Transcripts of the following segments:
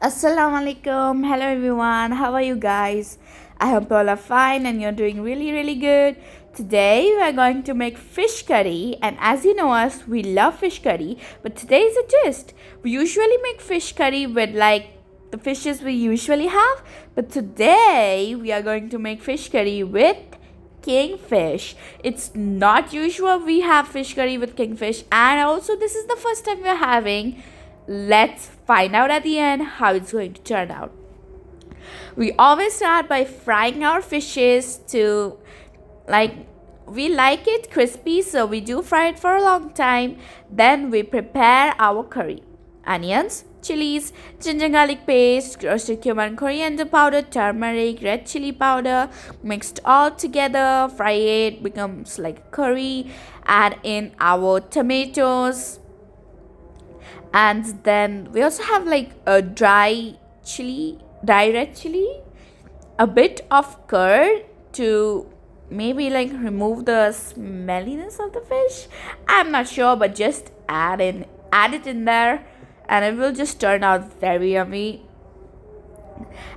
Assalamu alaikum. Hello everyone. How are you guys? I hope you all are fine and you're doing really good. Today we are going to make fish curry, and as you know us, we love fish curry, but today is a twist. We usually make fish curry with the fishes we usually have, but today we are going to make fish curry with kingfish. It's not usual we have fish curry with kingfish, and also this is the first time we're having. Let's find out at the end how it's going to turn out. We always start by frying our fishes to like we like it crispy, so we do fry it for a long time. Then we prepare our curry. Onions, chilies, ginger garlic paste, roasted cumin, coriander powder, turmeric, red chili powder, mixed all together, fry it, becomes like curry. Add in our tomatoes, and then we also have like a dry red chili, a bit of curd to maybe like remove the smelliness of the fish. I'm not sure, but just add it in there, and it will just turn out very yummy.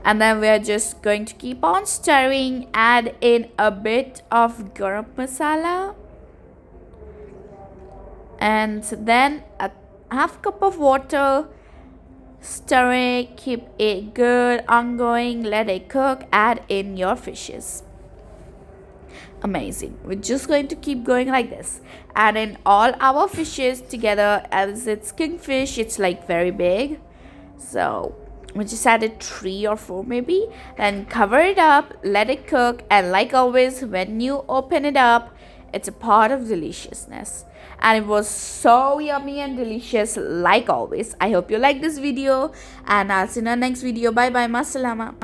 And then we are just going to keep on stirring. Add in a bit of garam masala, and then a half cup of water. Stir it, keep it good, ongoing, let it cook, add in your fishes. Amazing. We're just going to keep going like this. Add in all our fishes together. As it's kingfish, it's like very big. So we just added 3 or 4 maybe. Then cover it up, let it cook, and like always, when you open it up, it's a part of deliciousness. And it was so yummy and delicious like always. I hope you like this video, and I'll see you in the next video. Bye bye. Masalama.